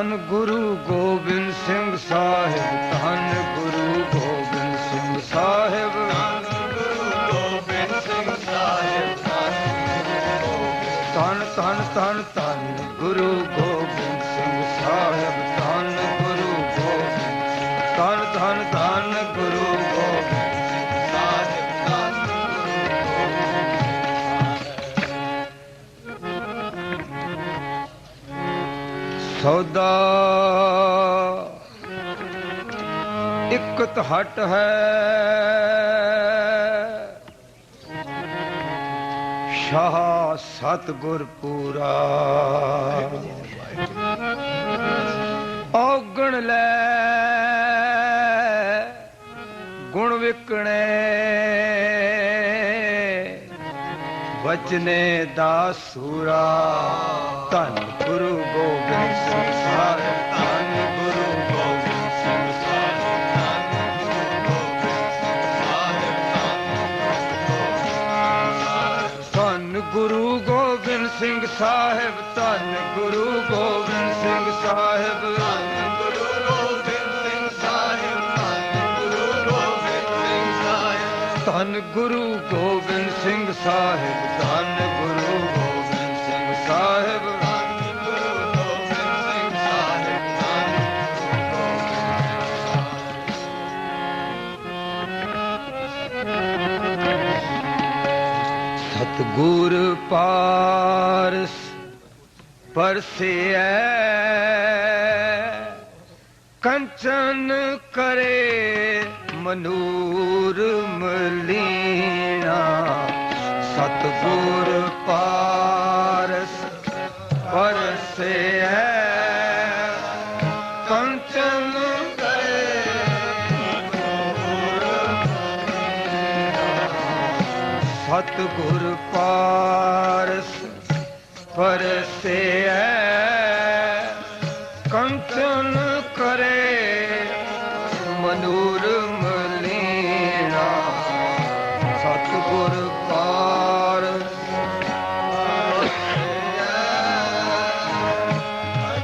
ਧੰਨ ਗੁਰੂ ਗੋਬਿੰਦ ਸਿੰਘ ਸਾਹਿਬ, ਧੰਨ ਗੁਰੂ ਗੋਬਿੰਦ ਸਿੰਘ ਸਾਹਿਬ, ਧੰਨ ਗੁਰੂ ਗੋਬਿੰਦ ਸਿੰਘ ਸਾਹਿਬ, ਧੰਨ ਧੰਨ ਧੰਨ ਧੰਨ ਗੁਰੂ ਗੋਬਿੰਦ ਸਿੰਘ ਸਾਹਿਬ, ਧੰਨ ਗੁਰੂ ਗੋਬਿੰਦ, ਧੰਨ ਧੰਨ ਧੰਨ ਗੁਰੂ ਗੋਬਿੰਦ ਸਿੰਘ ਸਾਹਿਬ, ਧੰਨ ਸੌਦਾ ਇਕਤ ਹਟ ਹੈ, ਸ਼ਾਹ ਸਤਿਗੁਰ ਪੂਰਾ ਔਗਣ ਲੈ ਗੁਣ ਵਿਕਣੇ, ਬਚਨੇ ਦਾ ਸੂਰਾ, ਧੰਨ ਗੁਰੂ ਗੋਬਿੰਦ ਸਿੰਘ ਸਾਹਿਬ, ਧੰਨ ਗੁਰੂ ਗੋਬਿੰਦ ਸਿੰਘ ਸਾਹਿਬ, ਧੰਨ ਗੁਰੂ ਗੋਬਿੰਦ ਸਿੰਘ ਸਾਹਿਬ, ਧੰਨ ਗੁਰੂ ਗੋਬਿੰਦ ਸਿੰਘ ਸਾਹਿਬ, ਧੰਨ ਗੁਰੂ ਗੋਬਿੰਦ ਸਿੰਘ ਸਾਹਿਬ, ਧੰਨ ਗੁਰੂ ਗੋਬਿੰਦ ਸਿੰਘ ਸਾਹਿਬ, ਧੰਨ ਗੁਰੂ ਗੋਬਿੰਦ ਸਿੰਘ ਸਾਹਿਬ, ਧੰਨ ਗੁਰੂ ਗੋਬਿੰਦ ਸਿੰਘ ਸਾਹਿਬ, ਸਤਿਗੁਰ ਪਾਰਸ ਪਰਸਿਐ, ਕੰਚਨ ਕਰੇ ਮਨੂਰ ਮਲੀਣਾ, ਸਤਿਗੁਰ ਪਾਰਸ ਪਰਸਿਐ, ਕੰਚਨ ਕਰੇ ਸਤਿਗੁਰ ਪਾਰਸ ਪਰਸਿਐ, ਕੰਚਨ ਕਰੇ ਮਨੂਰ ਮਲੀਣਾ, ਸਤਿਗੁਰ ਪਾਰਸ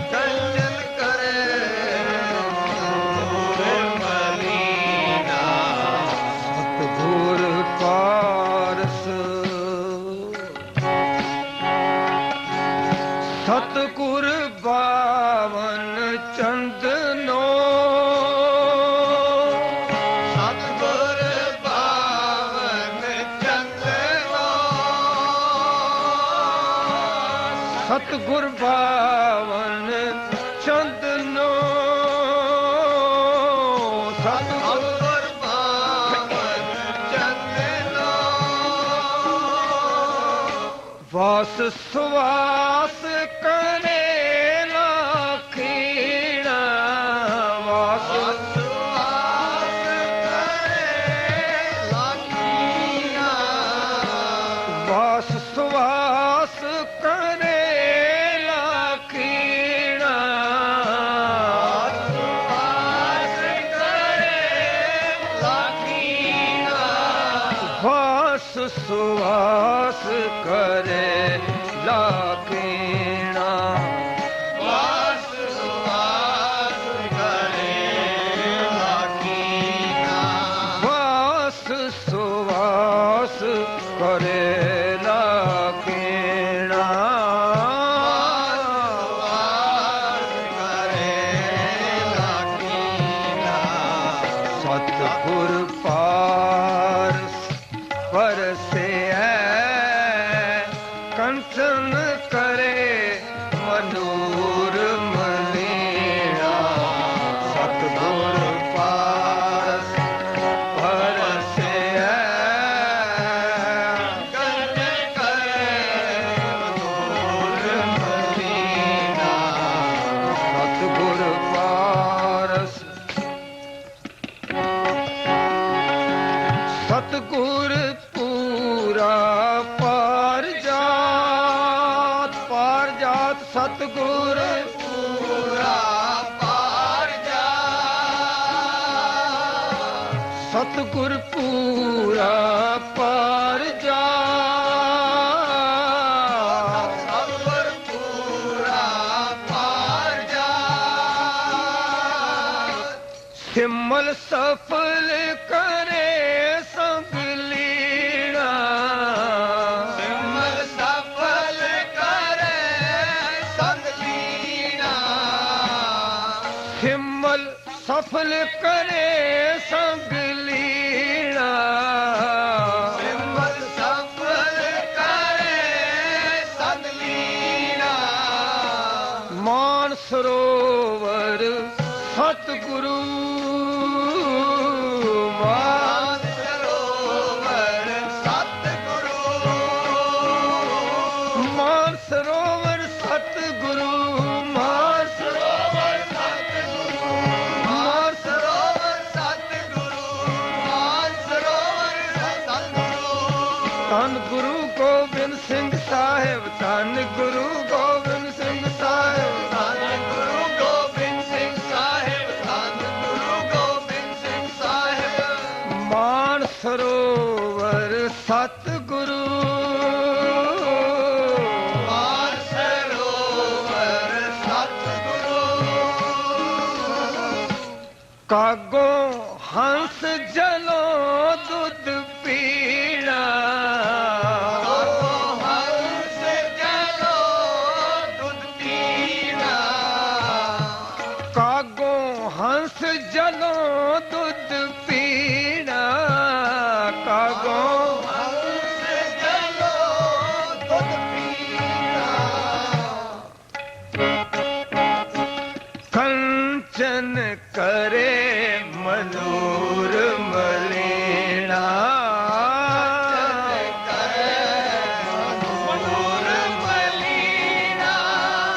ਕੰਚਨ ਕਰੇ ਮਨੂਰ ਮਲੀਣਾ, ਸਤਿਗੁਰ ਪਾਰਸ, ਸਤਿਗੁਰ ਬਾਵਨ ਚੰਦਨੋ, ਸਤਿਗੁਰ ਬਾਵਨ ਚੰਦਨੋ, ਸਤਿਗੁਰ ਬਾਵਨ ਚੰਦਨੋ, ਸਤਿਗੁਰ ਬਾਵਨ ਚੰਦਨੋ, ਵਾਸ ਸੁਵਾਸ ਕਰੇ ਲਾਖੀਣਾ, ਵਾਸ ਸੁਆਸ ਕਰੇ ਲਾਖੀਆਂ, ਵਾਸ ਸੁਵਾਸ ਕਰੇ ਲਾਖੀਣਾ, ਸੁਆਸ ਕਰੇ ਲਾਖੀਆਂ, ਵਾਸ ਸੁਵਾਸ ਕਰੇ ਲਾਖੀਣਾ, ਵਾਸ ਸੁਆਸ ਕਰੇ ਲਾਖੀਆਂ, ਵਾਸ ਸੁਵਾਸ ਕਰੇ ਲਾਖੀਣਾ, ਵਾਸ ਕਰੇ ਲਾਖੀਆਂ, ਸਤਿਗੁਰ ਪਾਰਸ ਪਰਸਿਐ, ਕੰਚਨ ਕਰੇ ਮਨੂਰ ਮਲੀਣਾ, ਸਤਿਗੁਰ ਪਾਰਸ ਪਰਸਿਐ, ਕੰਚਨ ਕਰੇ ਮਨੂਰ ਮਲੀਣਾ, ਸਤਿਗੁਰ ਪਾਰਸ, ਸਤਿਗੁਰ ਪੂਰਾ ਪਾਰ ਜਾਤ, ਪਾਰ ਜਾਤ ਸਤਿਗੁਰ ਪੂਰਾ ਪਾਰ ਜਾ, ਸਤਿਗੁਰ ਪੂਰਾ ਪਾਰ ਜਾਤ, ਸਤਿਗੁਰ ਪੂਰਾ ਪਾਰ ਜਾ, हिम्मल सफल करे संग लीना हिम्मल सफल करे संग लीना हिम्मल सफल करे संग लीना हिम्मल सफल करे संग लीना मान सरोवर सतगुरु मान सरोवर सतगुरु मान सरोवर सतगुरु मान सरोवर सतगुरु मान सरोवर सतगुरु मान सरोवर सतगुरु धन गुरु गोबिंद सिंह साहिब धन गुरु गोबिंद सिंह साहिब धन गुरु गोबिंद सिंह साहिब धन गुरु गोबिंद सिंह साहिब मान सरोवर सतगुरु मान सरोवर सतगुरु कागो हंस जलो दूध पीना हंस जलो दूध पीना कागो हंस जलो दूध पीना कागो हंस जलो दूध पीना कंचन करे मनूर मलेना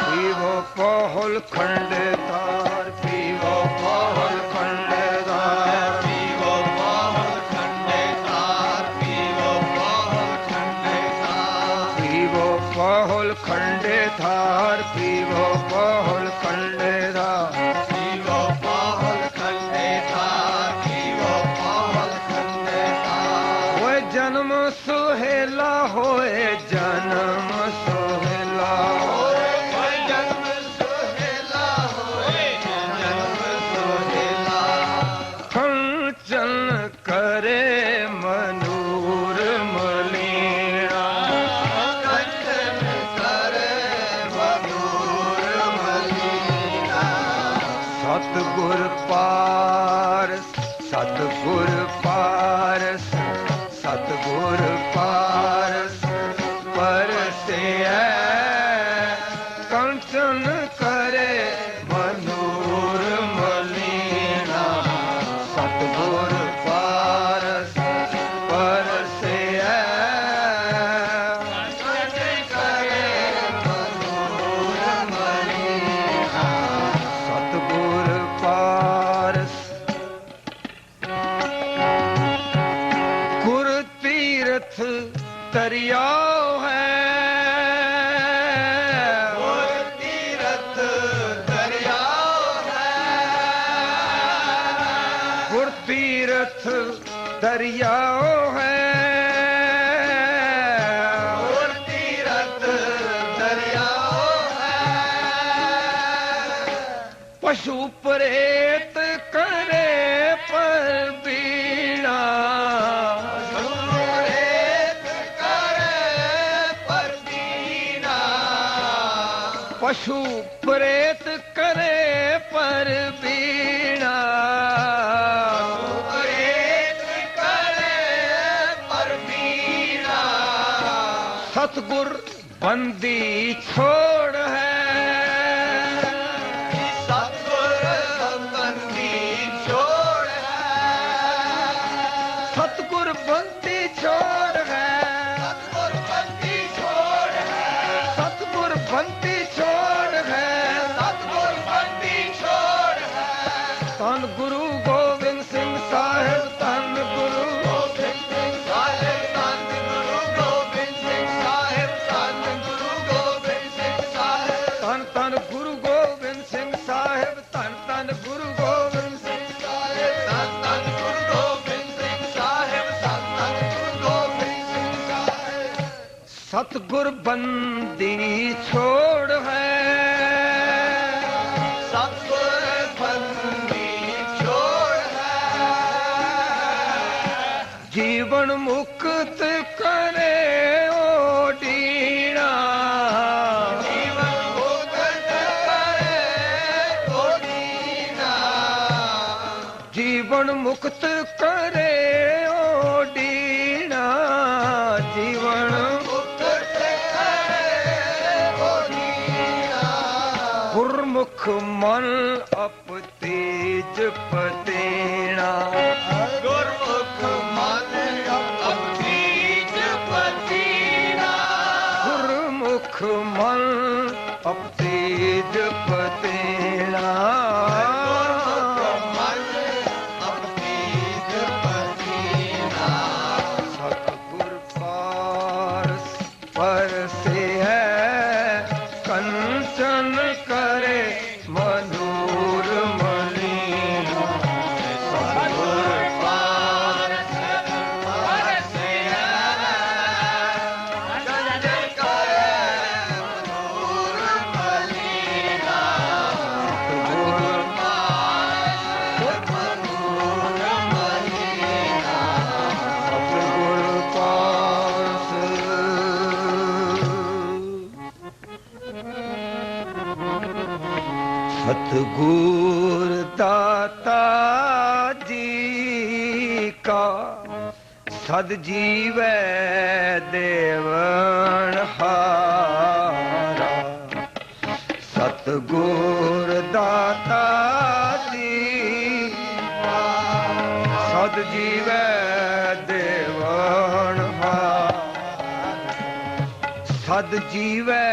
पीवो पहुल खंड तार पीवो पहुल खंड तार पीवो पहुल खंडे तार पीवो पहुल खंडे तार पीवो पहुल खंड थार पीवो पहुल खंड थार पीवो पहुल खंडे तार पीवो पहुल खंडे तार होए जन्म सुहेला होए जन्म सुहेला होए जन्म सुहेला होए जन्म सुहेला कंचन करे मनूर मलीना कंचन करे मधुर मलीना सतगुर पारस सतगुर पारस सतगुर पारस परसे कंचन करे मनूर मलीना सतगुर पारस परसे सतगुर पारस गुर तीर्थ दरियाव है तीरथ दरिया गुर तीर्थ दरियाव है तीरथ दरिया पशु प्रेत करे पर बीड़ा पशु प्रेत करे पर बीड़ा सतगुर बंदी छोड़ है सतगुर बंदी छोड़ है सतगुर बंदी छोड़ है धन गुरु गोबिंद सिंह साहिब धन गुरु धन धन गुरु गोबिंद सिंह साहिब धन धन गुरु गोबिंद सिंह सतगुर बंदी छोड़ है सतगुर बंदी छोड़ है मुक्त करे ओडीना जीवन मुक्त करे ओडीना गुरमुख मन अप तेज पतेना गुरमुख मन अप तेज पतेना गुरमुख मन अप तेज पतेना सतगुर पारस परसे है कंचन करे मनोर मलिना सतगुर पारस परसे कंचन करे मनोर मलिना सतगुर सतगुर पारस सतगुर दाता जी का सद जीवै देवन हारा सतगुर दाता जी सद जीवै देवन हारा सद जीवै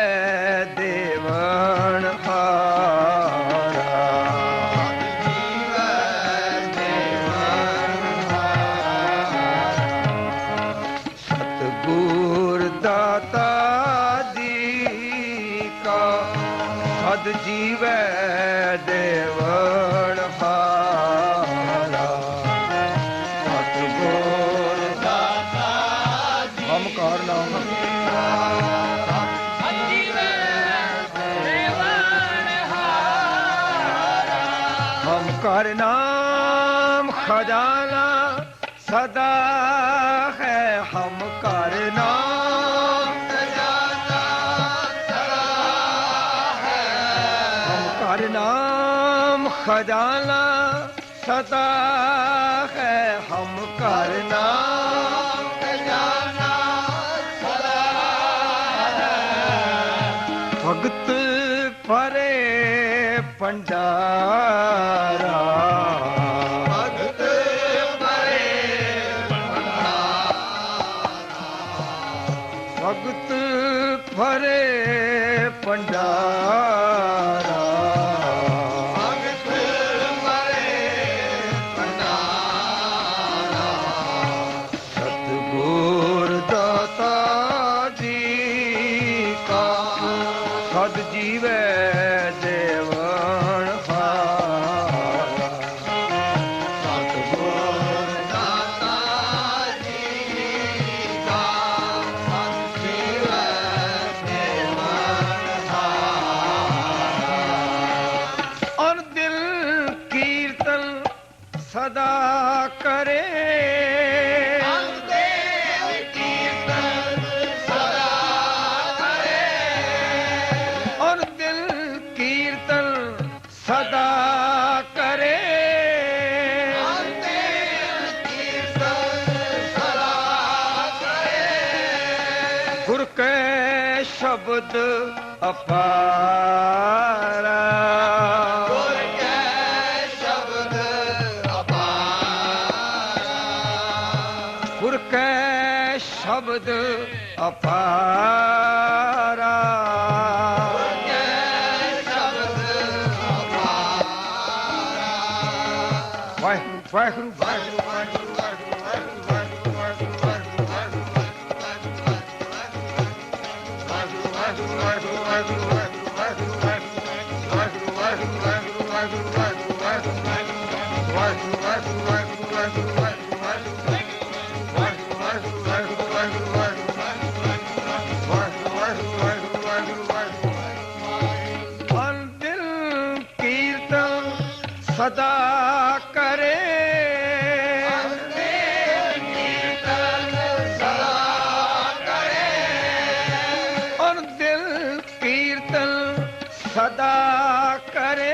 देवन हारा सतगुर दाता जी का सद जीवै देवन हारा सतगुर दाता हम कार नाम हम कर नाम खजाना सदा है हम कर नाम खजाना सदा है हम कर नाम खजाना सदा है हम कर नाम खजाना सदा है भगत परे पंडारा भगत परे भगत परे पंडारा भगत परे पंडारा सतगुर दाता जी का सद जीवै देवन हारा सतगुर दाता जी का सतजीवै देवन हारा और दिल कीर्तन सदा करे देव कीर्तन सदा करे और दिल कीर्तन सदा करे देव कीर्तन सदा करे गुर के शब्द अपारा गुर के शब्द अपारा गुर के शब्द अपारा के शब्द अपारा वाहिगुरु वाहिगुरु वाहिगुरु वाहिगुरु वाहिगुरु वाहिगुरु वाहिगुरु दिल कीर्तन सदा करे और दिल कीर्तन सदा करे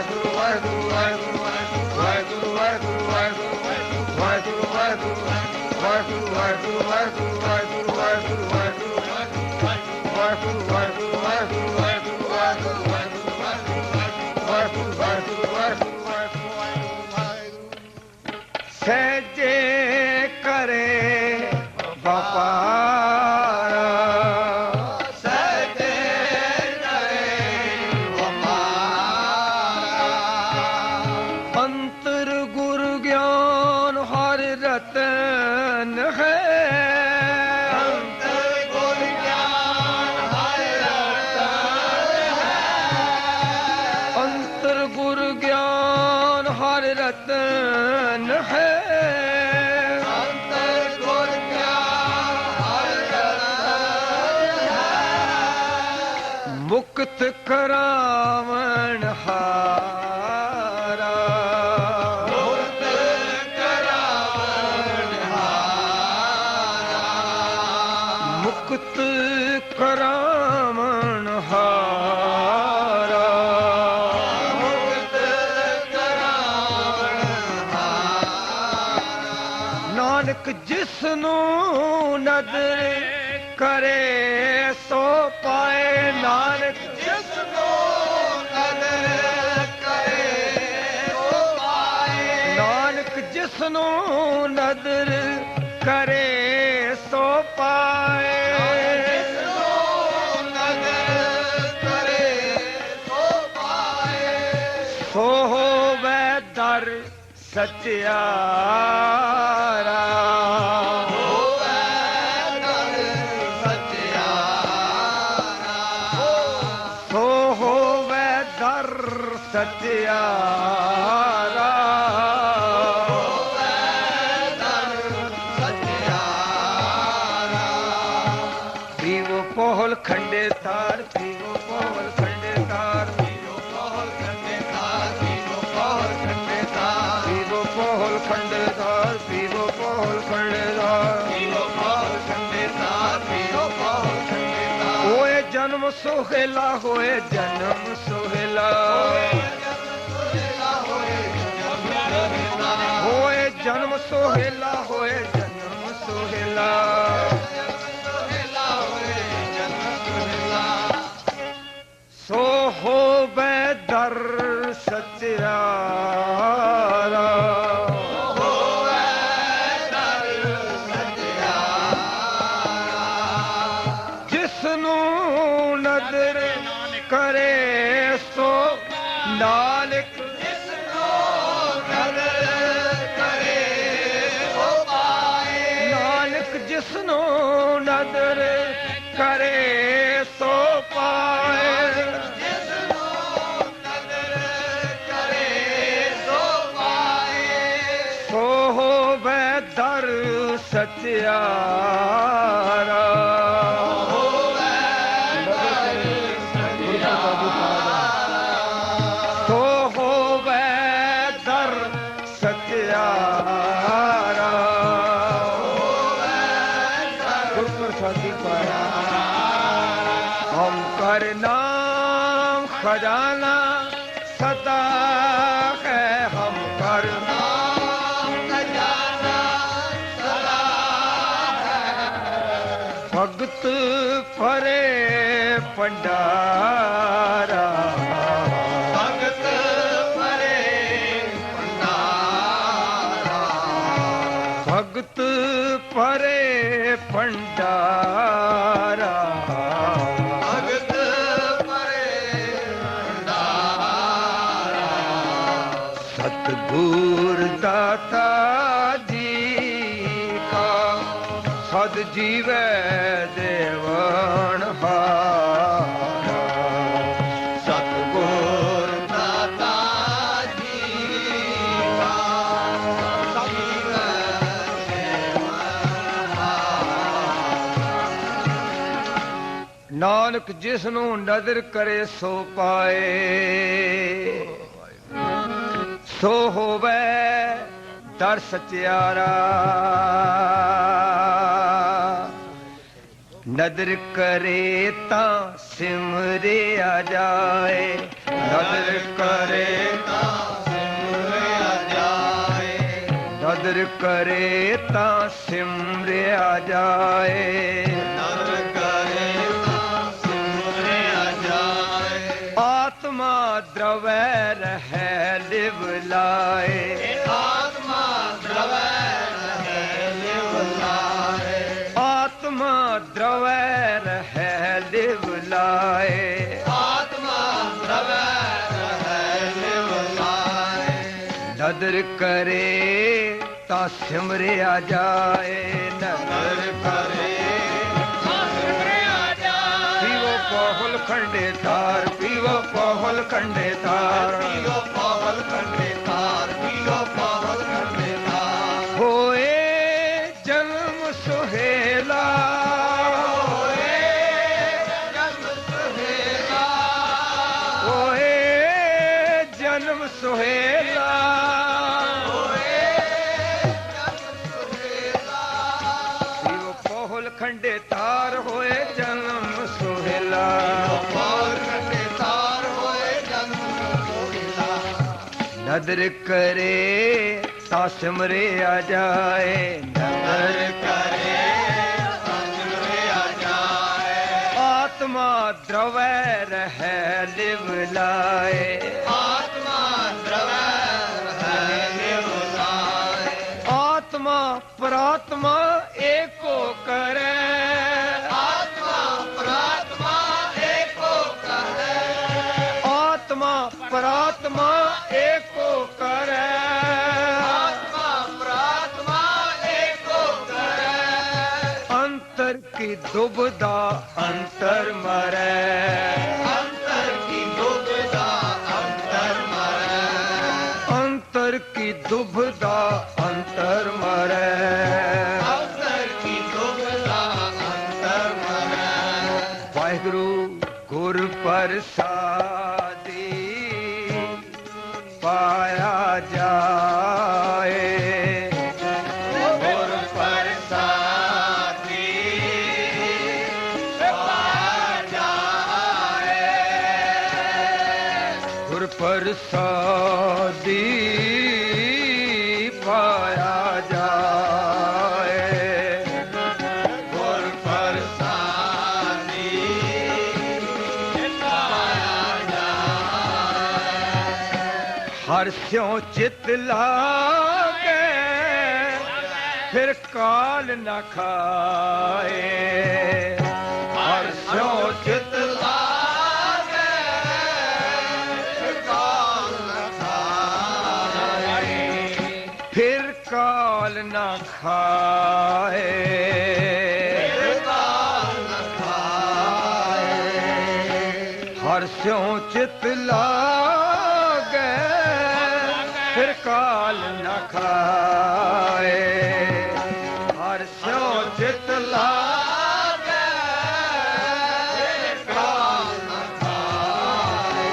ਵਾਹਿਗੁਰੂ ਵਾਹਿਗੁਰੂ ਵਾਹਿਗੁਰੂ ਵਾਹਿਗੁਰੂ ਵਾਹਿਗੁਰੂ ਵਾਹਿਗੁਰੂ ਵਾਹਿਗੁਰੂ ਵਾਹਿਗੁਰੂ ਵਾਹਿਗੁਰੂ ਵਾਹਿਗੁਰੂ ਵਾਹਿਗੁਰੂ ਵਾਹਿਗੁਰੂ ਵਾਹਿਗੁਰੂ ਵਾਹਿਗੁਰੂ ਵਾਹਿਗੁਰੂ ਸਹਿਜੇ ਕਰੇ ਵਪਾਰਾ ਸਹਿਜੇ ਕਰੇ ਵਪਾਰਾ ਅੰਤਰ ਗੁਰ ਗਿਆਨ ਹਰ ਰਤਨ ਹੈ ਅੰਤਰ ਗੁਰ ਗਿਆਨ ਹਰਿ ਰਤਨ ਹੈ ਅੰਤਰ ਗੁਰ ਗਿਆਨ ਹਰ ਰਤਨ ਹੈ ਅੰਤਰ ਗੁਰ ਗਿਆਨ ਹਰਿ ਰਤਨ ਹੈ ਮੁਕਤ ਕਰਾਵਣ ਹਾਰਾ ਮੁਕਤ ਕਰਾਵਣ ਹਾਰਾ ਮੁਕਤ ਕਰਾਵਣ ਹਾਰਾ ਮੁਕਤ ਕਰਾਵਣ ਹਾਰਾ ਨਾਨਕ ਜਿਸ ਨੂੰ ਨਦਰ ਕਰੇ ਸੋ ਪਾਏ ਨਾਨਕ ਜਿਸ ਨੂੰ ਨਦਰ ਕਰੇ ਸੋ ਪਾਏ ਨਾਨਕ ਜਿਸ ਨੂੰ ਨਦਰ ਕਰੇ ਸੋ ਪਾਏ ਜਿਸ ਨੂੰ ਨਦਰ ਕਰੇ ਸੋ ਪਾਏ ਸੋ ਹੋਵੇ ਦਰ ਸਚਿਆਰਾ ਹੋਵੇ ਦਰ ਸਚਿਆਰਾ ਸੋ ਹੋਵੇ ਦਰ ਸਚਿਆਰਾ ਹੋਵੇ ਦਰ ਸਚਿਆਰਾ ਪੀਵੋ ਪੋਹਲ ਖੰਡੇ ਤਾਰ ਪੀਵੋ ਪੋਹਲ ਖੰਡੇ ਤਾਰ ਪੀਰੋ ਪਹੁਲ ਖੰਡੇ ਤਾਰ ਪੀਰੋ ਪਹੁਲ ਖੰਡੇ ਤਾਰ ਪੀਵੋ ਪੋਹਲ ਖੰਡੇ ਤਾਰ ਪੀਵੋ ਪੋਹਲ ਖੰਡੇ ਤਾਰ ਪੀਰੋ ਪਹੁਲ ਖੰਡੇ ਤਾਰ ਪੀਰੋ ਪਹੁਲ ਖੰਡੇ ਤਾਰ ਹੋਏ ਜਨਮ ਸੋਹੇਲਾ ਹੋਏ ਜਨਮ ਸੋਹੇਲਾ ਹੋਏ ਜਨਮ ਸੋਹੇਲਾ ਹੋਏ ਜਨਮ ਸੋਹੇਲਾ ਸੋ ਹੋਵੇ ਦਰ ਸਚਿਆਰਾ ਜਿਸ ਨੂੰ ਨਦਰ ਕਰੇ ਸੋ ਨਾਨਕ ਨਾਨਕ ਜਿਸ ਨੂੰ ਨਦਰ ਕਰੇ ਸੋ ਪਾਏ ਸੋ ਹੋਵੇ ਦਰ ਸਚਿਆਰਾ ਸੋ ਹੋਵੇ ਦਰ ਸਚਿਆਰਾ ਗੁਰਪ੍ਰਸਾਦੀ ਪਾਇਆ ਹਮ ਕਰ ਨਾਮ ਖਜ਼ਾਨਾ ਸਦਾ ਹੈ ਹਮ ਕਰ ਭਗਤ ਭਰੇ ਭੰਡਾਰਾ ਭਗਤ ਭਰੇ ਭੰਡਾਰਾ ਭਗਤ ਭਰੇ ਭੰਡਾਰਾ ਭਗਤ ਭਰੇ ਭੰਡਾਰਾ ਸਤਿਗੁਰ ਦਾਤਾ ਜੀ ਕਾ ਸਦ ਜੀਵੈ ਦੇਵਨ ਹਾਰਾ ਸਤਿਗੁਰ ਦਾਤਾ ਜੀ ਕਾ ਨਾਨਕ ਜਿਸ ਨੂੰ ਨਦਰ ਕਰੇ ਸੋ ਪਾਏ ਸੋ ਹੋਵੇ ਦਰ ਸਚਿਆਰਾ नदर करे ता सिमरे आ जाए, नदर करे ता सिमरे आ जाए, नदर करे ता सिमरे आ जाए, नदर करे ता सिमरे आ जाए। आत्मा द्रवै रहे लिवलाए, आत्मा द्रवै रहे लिवलाए, आत्मा द्रवै रहे लिवलाए, आत्मा द्रवै रहे लिवलाए। नदर करे ता सिमरे आ जाए, नदर करे पीवो पहुल खंडे तार, पीवो पहुल खंडे तार, पीलो पावल कंडे तार, पीलो पावल कंडे तार। होए जन्म सुहेला, होए जन्म सुहेला, होए जन्म सुहेला, होए जन्म सुहेला। पीवो पहुल खंडे तार, होए जन्म सुहेला, पावल कंडे तार, होए जन्म सुहेला। नदर करे ता सिमरे आ जाए, नदर करे सिमरे आ जाए, आत्मा द्रवै रहे लिवलाए, आत्मा द्रवै रहे लिवलाए, आत्मा परात्मा एको करे, आत्मा प्रात्मा एको करे, आत्मा परात्मा एको करे, आत्मा प्रात्मा एको करे। अंतर की दुबदा अंतर मरे, अंतर की दुविधा अंतर मरे, अंतर की दुबदा अंतर मरे, अंतर की दुविधा अंतर मरे। वाहिगुरु गुर प्रसादी पाया जाए, गुर प्रसादी पाया जाए, गुर प्रसादी पाया जाए, गुर प्रसादी पाया जाए। हर स्यों चित लागे फिर काल न खाए, हर स्यों चित लागे काल न खाए, फिर काल न खाए, काल न खाए। हर स्यों चित लागे फिर काल न खाए, हर स्यों चित लागे काल न खाए।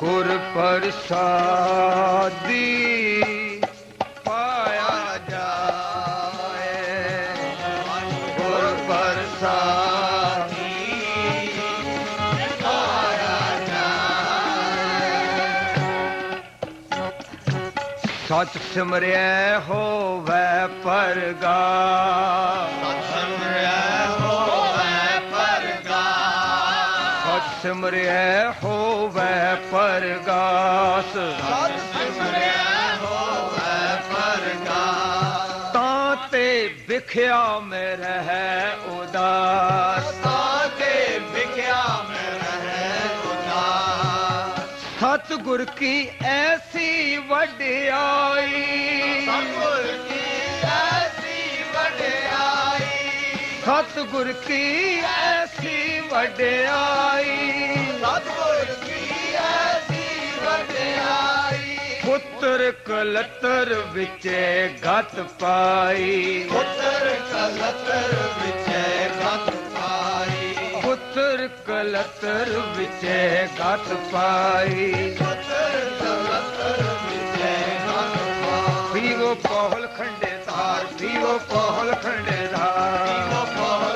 गुर प्रसादी पाया जाए, गुर प्रसादी पाया जाए। सच सिमरिया होवे परगा, सत्संग होवे परगास, सच सिमरिया होवे परगास, सत्संग होवे परगास। ताते बिख्या में रहे उदास, ताते बिख्या में रहे उदास। सतगुर की ऐसी वड्याई, सतगुर की ऐसी वड्याई, सतगुर की ऐसी वड्याई, सतगुर की ऐसी वड्याई। पुत्र कलतर विचे गत पाई, पुत्र कलतर विचे गत पाई, पुत्र कलतर विचे गत पाई, पुत्र कलतर विचे गत पाई। पीवो पहल खंडे धार, पीवो पहल खंडे धार, पीवो पहल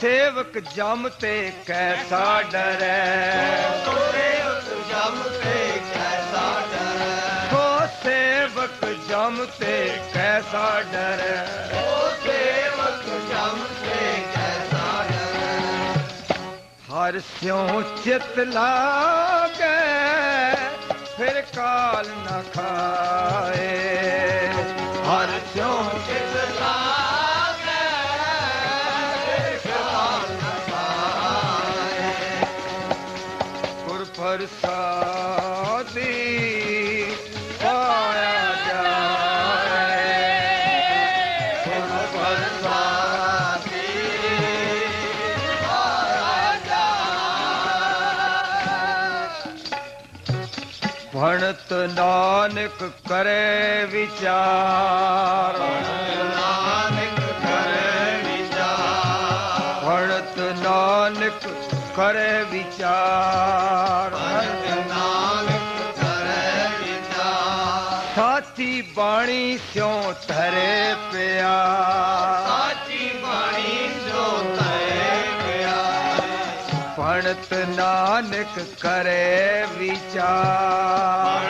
सेवक जम ते कैसा डरै, तो सेवक जम ते कैसा डरै, तो सेवक जम ते कैसा डरै, तो सेवक जम ते कैसा डरै, हर स्यों चित लागे फिर काल न खाए, हर स्यों चित लागे फिर काल न खाए, गुर प्रसादी पाया जाए, गुर प्रसादी पाया जाए, भणत नानक करे विचार, नानक करे विचार, भणत नानक करे विचार, नानक करे विचार, साची बाणी स्यों धरे प्यार, साची बाणी जो तरे प्यार, भणत नानक करे विचार,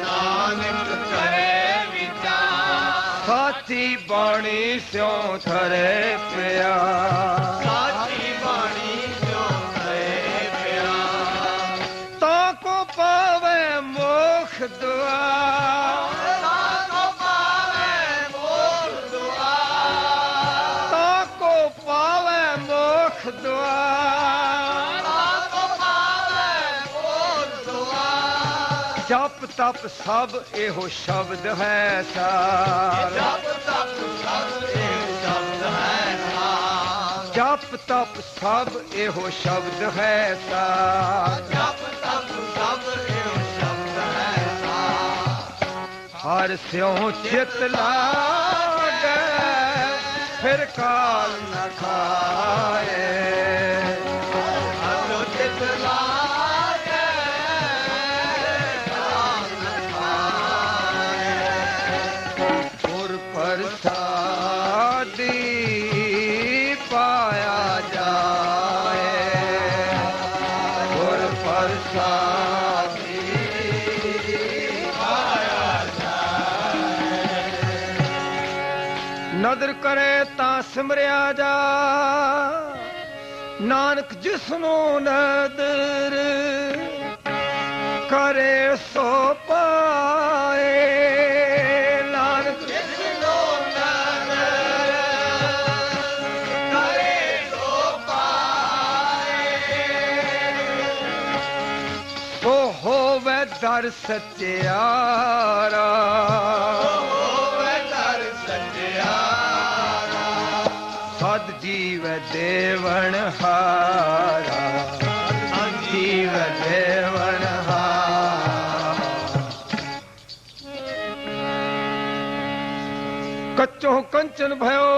नानक करे विचार, साची बाणी स्यों धरे प्यार, साची बाणी जो तरे प्यार, ताको पावे मोक्ष द्वार, ताको पावे मोक्ष द्वार, ताको पावे मोक्ष द्वार, ताको पावे मोक्ष द्वार, जप तप सब एहो शब्द है सार, जप तप सब एक शब्द है सार, जप तप सब एहो शब्द है सार, जप तप सब एक शब्द है सार, हर स्यों चित लागे फिर काल न खाए, हर चित लागे काल न खाए, गुर प्रसादी पाया जाए, गुर प्रसादी पाया नदर करे ता सिमरिया जा, नानक जिसनो नदर करे सो पाए, नानक जिसनो नदर करे सो पाए, सो होवे दर सच्चियारा, होवे दर सच्चियारा, सद जीव देवन हारा, जीव देवन हारा, कच्चो कंचन भयो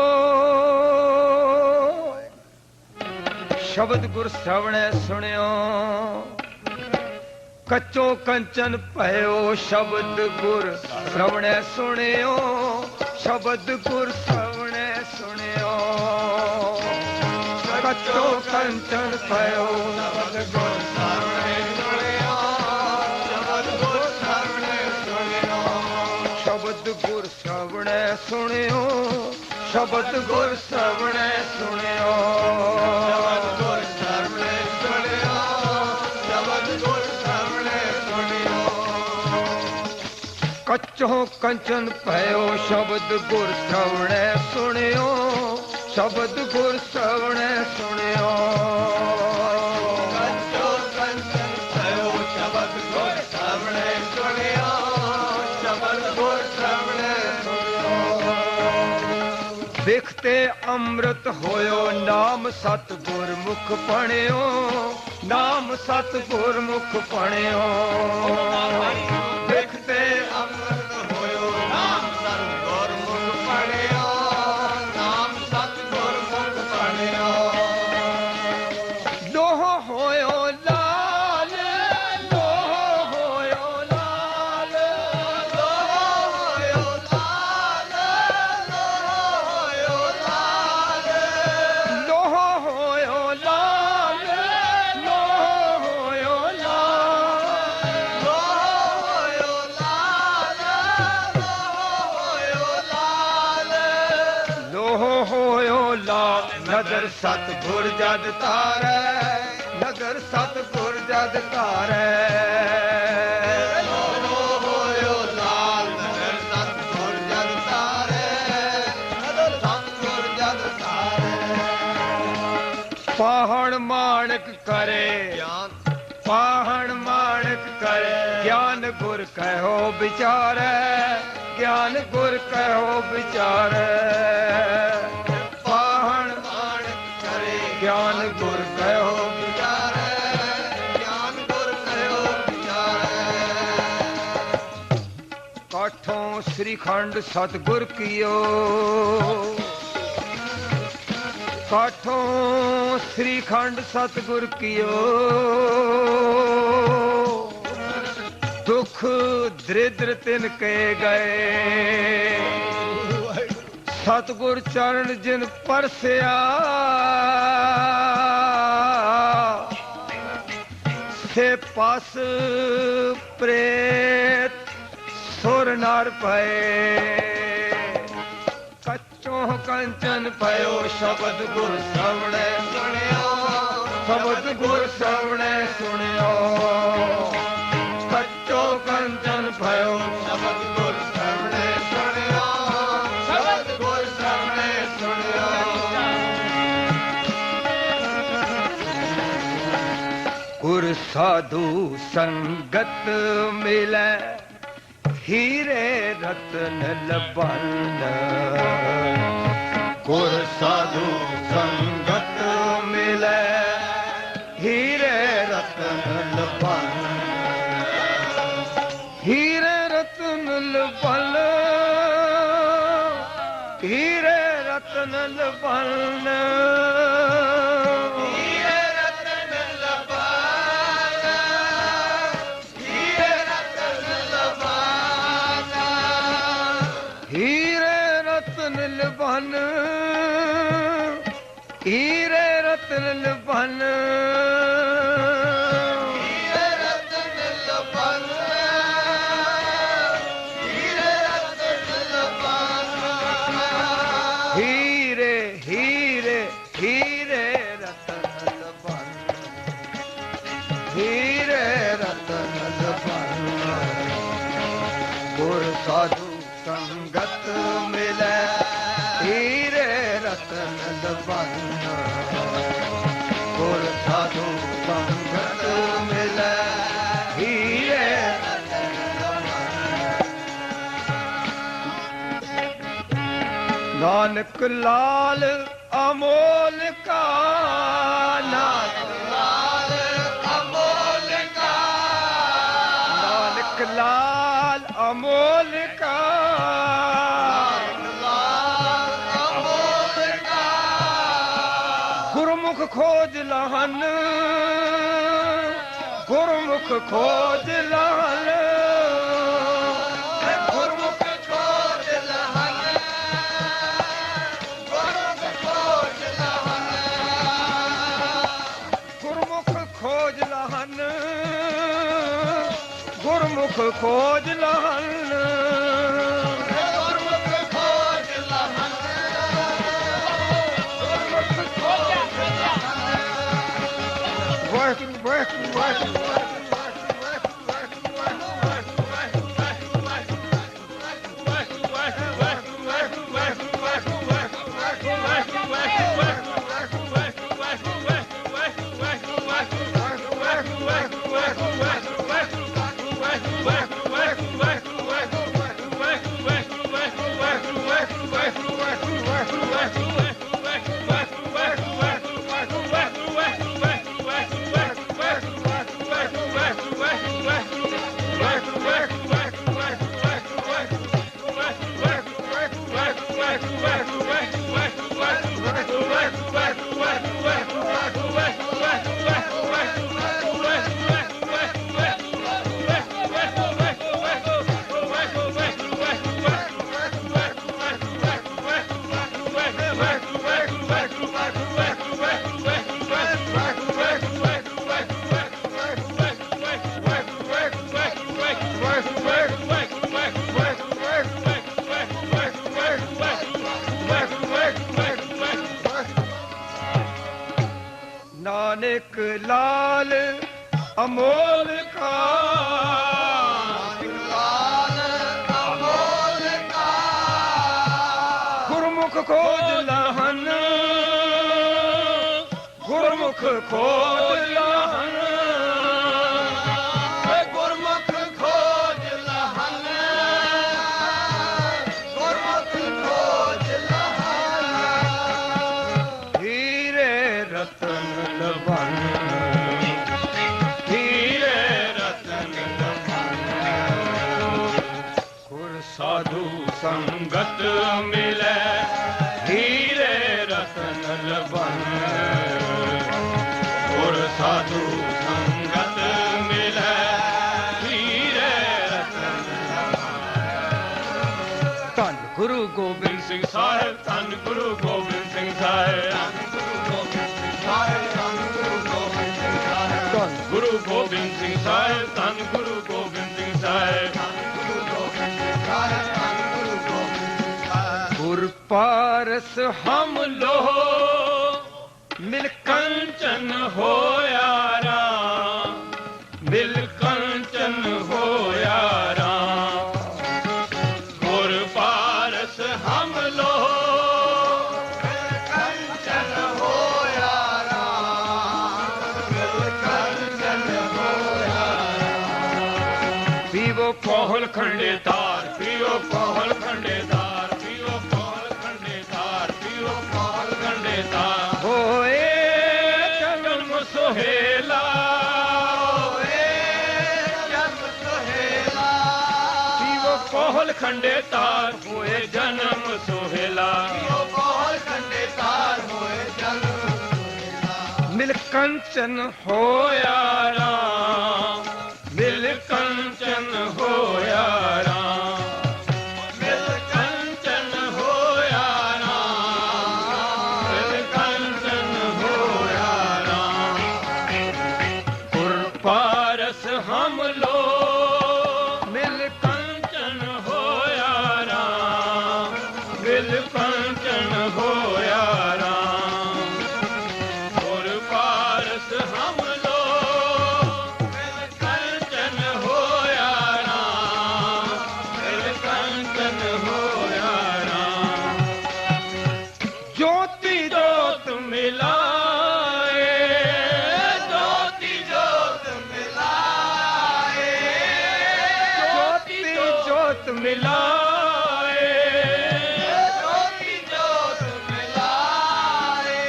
शब्द गुर श्रवणे सुनियो, कच्चो कंचन भयो शब्द गुर श्रवणे सुनियो, शब्द गुर श्रवणे सुनियो, कच्चो कंचन भयो शब्द गुर श्रवणे सुनियो, शब्द गुर श्रवणे सुनियो, शब्द गुर श्रवणे सुनियो, शब्द गुर श्रवणे सुनियो, शब्द गुर श्रवणे सुनियो, शब्द गुर श्रवणे सुनियो, कच्चो कंचन भयो शब्द गुर श्रवणे सुनियो, शब्द गुर श्रवणे सुनियो, कच्चो कंचन भयो शब्द गुर श्रवणे सुनियो, शब्द गुर श्रवणे सुनियो, देखते अमृत होयो नाम सत गुरमुख पढ़ियो, नाम सत गुरमुख पढ़ियो, देखते अमृत होयो नाम सत गुरमुख पढ़ियो, नाम सत गुरमुख पढ़ियो, लोह होयो लाल, लोह होयो लाल, लोह होयो लाल, लोह होयो लाल, लोह होयो ਨਦਰ ਸਤਿਗੁਰ ਜਦ ਤਾਰੈ ਨਦਰ ਸਤਿਗੁਰ ਜਦ ਤਾਰੈ ਹੋਇਓ ਲਾਲ ਨਦਰ ਸਤਿਗੁਰ ਜਦ ਤਾਰੈ ਨਦਰ ਸਤਿਗੁਰ ਜਦ ਤਾਰੈ ਪਾਹਣ ਮਾਣਕ ਕਰੇ ਗਿਆਨ ਪਾਹਣ ਮਾਣਕ ਕਰੇ ਗਿਆਨ ਗੁਰ ਕਹਿਓ ਵਿਚਾਰੈ ਗਿਆਨ ਗੁਰ ਕਹਿਓ ਵਿਚਾਰੈ ਪਾਹਣ ਮਾਣਕ ਕਰੇ ਗਿਆਨ ਗੁਰ ਕਹਿਓ ਵਿਚਾਰੈ ਗਿਆਨ ਗੁਰ ਕਹਿਓ ਵਿਚਾਰੈ ਕਾਠੋਂ ਸ੍ਰੀ ਖੰਡ ਸਤਿਗੁਰ ਕੀਓ ਕਾਠੋਂ ਸ੍ਰੀ ਖੰਡ ਸਤਿਗੁਰ ਕੀਓ ਦੁਖ ਦ੍ਰਿਦਰ ਤਿਨ ਕੇ ਗਏ ਸਤਿਗੁਰ ਚਰਨ ਜਿਨ ਪਰਸਿਆ ਸੇ ਪਸ ਪ੍ਰੇਤ ਸੁਰ ਨਰ ਪਏ ਕੱਚੋਂ ਕੰਚਨ ਪਇਓ ਸ਼ਬਦ ਗੁਰ ਸਵਣੈ ਸੁਣਿਓ ਸ਼ਬਦ ਗੁਰ ਸਵਣੈ ਸੁਣਿਓ ਕੱਚੋਂ ਕੰਚਨ ਪਇਓ ਸ਼ਬਦ ਗੁਰ ਸਰਵਣੇ ਸੁਣਿਓ ਸ਼ਬਦ ਗੁਰ ਸਰਵਣੇ ਸੁਣਿਓ ਗੁਰ ਸਾਧੂ ਸੰਗਤ ਮਿਲੈ ਹੀਰੇ ਰਤਨ ਲਬਨ ਗੁਰ ਸਾਧੂ ਸੰਗਤ ਮਿਲੈ ਹੀਰੇ ਰਤਨ ਲਬਨ ਹੀਰੇ ਰਤਨ ਲਬਨ ਹੀਰੇ ਰਤਨ ਲਬਨ ਹੀਰੇ ਰਤਨ ਲਬਾਨਾ ਹੀਰੇ ਰਤਨ ਲਬਾਨਾ ਹੀਰੇ ਰਤਨ ਲਬਨ ਹੀਰੇ ਰਤਨ ਲਬਨ ਹੀਰੇ ਰਤਨ ਲਬਾਨਾ ਹੀਰੇ ਰਤਨ ਲਬਾਨਾ ਹੀਰੇ ਹੀਰੇ ਹੀਰੇ ਰਤਨ ਲਬਨ ਹੀਰੇ ਰਤਨ ਲਬਨ ਗੁਰ ਸਾਧੂ ਸੰਗਤ ਮਿਲੈ ਹੀਰੇ ਰਤਨ ਲਬਨ ਗੁਰ ਸਾਧੂ ਸੰਗਤ ਮਿਲੈ ਹੀਰੇ ਨਾਨਕ ਲਾਲ ਅਮੋਲ ਕਾ ਨਾਨਕ ਲਾਲ ਅਮੋਲ ਕਾ ਨਾਨਕ ਲਾਲ ਅਮੋਲ ਕਾ ਲਾਲ ਅਮੋਲ ਕਾ ਗੁਰਮੁਖ ਖੋਜ ਲਹਨ ਗੁਰਮੁਖ ਖੋਜ ਲਹਨ ਗੁਰਮੁਖ ਖੋਜ ਲਹਨ ਗੁਰਮੁਖ ਖੋਜ ਲਹਨ ਗੁਰਮੁਖ ਖੋਜ ਲਹਨ ਗੁਰਮੁਖ ਖੋਜ ਲਹਨ ਗੁਰਮੁਖ ਖੋਜ ਲਹਨ ਗੁਰਮੁਖ ਖੋਜ ਵਾਹਿਗੁਰੂ ਵਾਹਿਗੁਰੂ ਵਾਹਿਗੁਰੂ Work, लाल अमोल का लाल अमोल का गुरमुख खोज लहन गुरमुख खोज लहन गुरमुख खोज लहन गुरमुख खोज लहन हीरे रतन लबन हीरे रतन लबन गुर साधु संगत मिले हीरे रतन लबन गुर साधु संगत मिले हीरे रतन धन गुरु गोबिंद सिंह साहिब धन गुरु गोबिंद सिंह साहिब धन गुरु गोबिंद सिंह साहिब धन गुरु गोबिंद सिंह साहिब गुर पारस हम लो मिल कंचन होया राम मिल कंचन होया राम गुर पारस हम लो कंचन होया राम कंचन होया पीवो कोहल खंडे तार पीवो कोहल खंडे तार पीवो कोहल खंडे तार पीवो कोहल खंडे तार होए जन्म सोहेला जन्म सोहेला पीवो कोहल खंडे तार होए जन्म सोहेला बहुत खंडे तार होए जन्म मिल कंचन होया राम मिल कंचन होया राम मिल कंचन होया राम मिल कंचन होया राम गुर पारस हम लो मिल कंचन होया राम मिल कंचन होया राम गुर पारस हम लो मिल कंचन होया राम मिल कंचन होया राम ज्योति जोत मिलाए ज्योति जोत मिलाए ज्योति जोत मिलाए ज्योति जोत मिलाए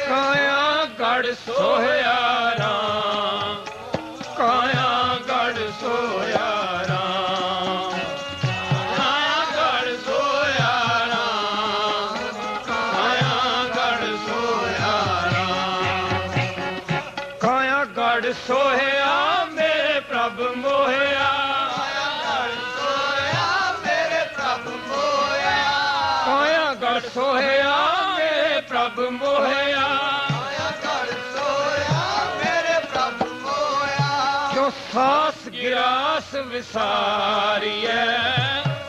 काया गढ़ सोया राम काया गढ़ सोया राम काया गढ़ सोया राम काया गढ़ सोया राम काया गढ़ सोया मेरे प्रभु मोहया सोया मेरे प्रभु मोया काया गढ़ सोया मेरे प्रभु मोहया सोया मेरे प्रभु मोया जो सास गिरास विसारिए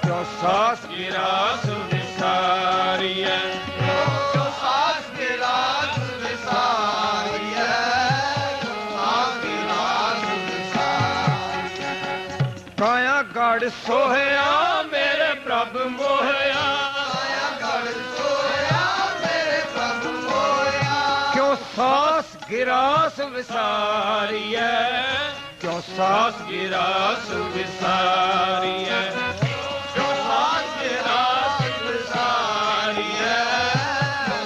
जो सास गिरास विसारिए जो सास की रात विसारी है सास की रात विसारी काया गढ़ सोया मेरे प्रभु मोहया आया गढ़ सोया मेरे प्रभु मोया क्यों सास गिरास विसारिए क्यों सास गिरास विसारिए जो सास की रात विसारी है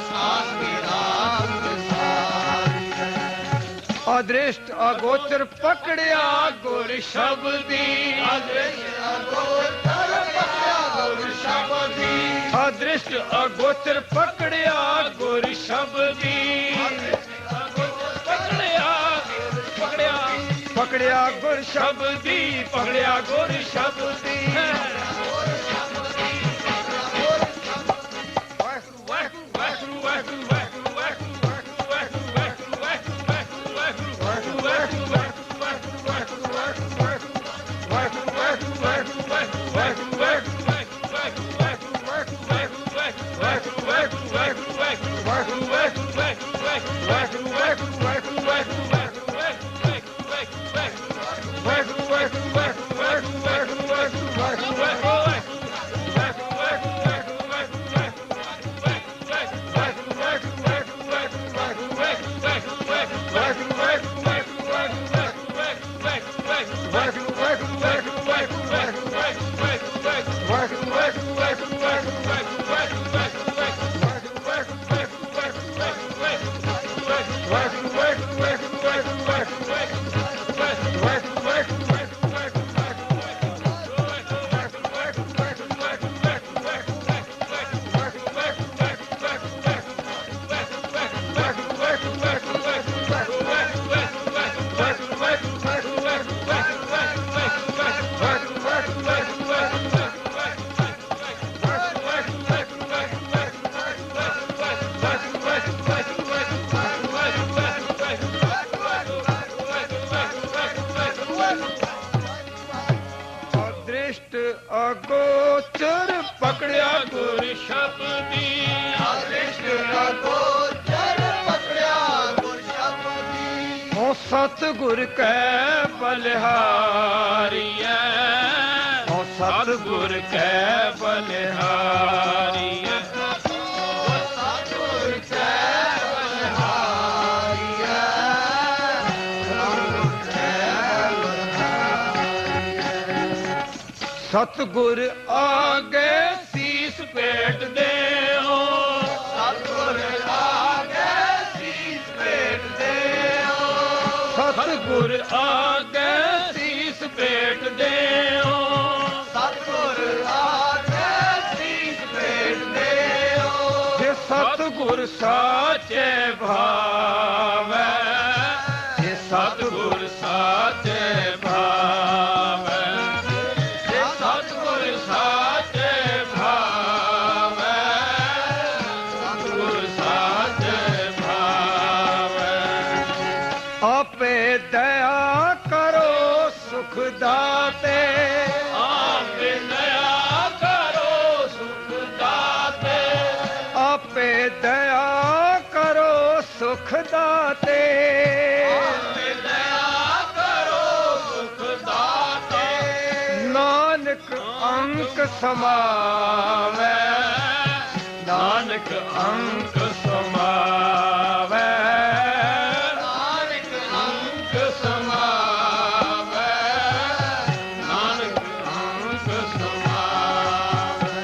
सास की रात विसारी है अदृष्ट अगोचर पकड़िया गुर शब्दी अदृष्ट अगोचर पकड़िया गुर शब्दी पकड़िया पकड़िया पकड़िया गुर शब्दी पकड़िया गुर शब्दी ਅਦ੍ਰਿਸ਼ਟ ਅਗੋਚਰ ਪਕੜਿਆ ਗੁਰ ਸ਼ਬਦੀ ਅਦ੍ਰਿਸ਼ਟ ਅਗੋਚਰ ਪਕੜਿਆ ਗੁਰ ਸ਼ਬਦੀ ਹੋ ਸਤਿਗੁਰ ਕੈ ਬਲਿਹਾਰੀਐ ਹੋ ਸਤਿਗੁਰ ਕੈ ਬਲਿਹਾਰੀਐ ਸਤਿਗੁਰ ਕੈ ਬਲਿਹਾਰੀਐ ਸਤਿਗੁਰ ਆਗੇ ਸੀਸ ਭੇਟ ਦੇਓ ਸਤਿਗੁਰ ਆਗੇ ਸੀਸ ਭੇਟ ਦੇਓ ਸਤਿਗੁਰ ਆਗੇ ਸੀਸ ਭੇਟ ਦੇਓ ਸਤਿਗੁਰ ਆਗੇ ਸੀਸ ਭੇਟ ਦੇਓ ਜੇ ਸਤਿਗੁਰ ਸਾਚੇ ਭਾਵੈ ਜੇ ਸਤਿਗੁਰ ਸਾਚੇ ਭਾਵੈ ਜੇ ਸਤਿਗੁਰ ਸਾਚੇ ਭਾਵੈ ਸਤਿਗੁਰ ਸਾਚੇ ਭਾਵੈ ਆਪੇ ਦਇਆ ਕਰੋ ਸੁਖ ਦਾਤੇ ਆਪੇ ਦਇਆ ਕਰੋ ਸੁਖ ਦਾਤੇ ਆਪੇ ਦਇਆ ਕਰੋ ਸੁਖ ਦਾਤੇ ਆਪੇ ਦਇਆ ਕਰੋ ਸੁਖ ਦਾਤੇ ਨਾਨਕ ਅੰਕ ਸਮਾਵੈ ਨਾਨਕ ਅੰਕ ਸਮਾਵੈ ਨਾਨਕ ਅੰਕ ਸਮਾਵੈ ਨਾਨਕ ਅੰਕ ਸਮਾਵੈ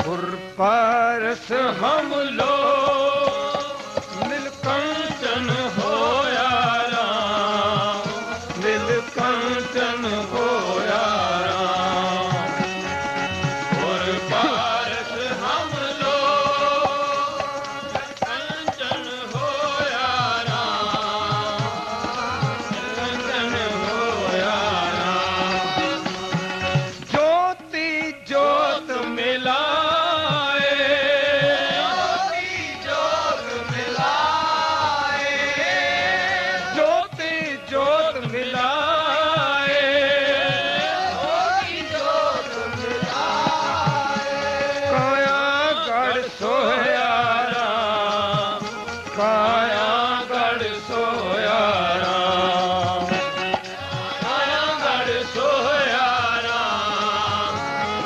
ਗੁਰ ਪਰਸ ਹਮ ਲੋ ਮਿਲ ਕੰਚਨ ਹੋਇਆ ਰਾਮ ਮਿਲ ਕੰਚਨ ਹੋਇਆ ਰਾਮ ਗੁਰ ਪਰਸ ਹਮ ਲੋ ਕੰਚਨ ਹੋਇਆ ਰਾਮ ਕੰਚਨ ਹੋਇਆ ਰਾਮ ਜੋਤੀ ਜੋਤ ਮਿਲਾਏ ਜੋਤੀ ਜੋਤ ਮਿਲਾਏ ਜੋਤੀ ਜੋਤ ਮਿਲਾਏ ਜੋਤੀ ਜੋਤ ਮਿਲਾਏ ਕਾਇਆ ਗੜ ਸੋਇਆ ਰਾਮ ਕਾਇਆ ਗੜ ਸੋਇਆ ਰਾਮ ਕਾਇਆ ਗੜ ਸੋਇਆ ਰਾਮ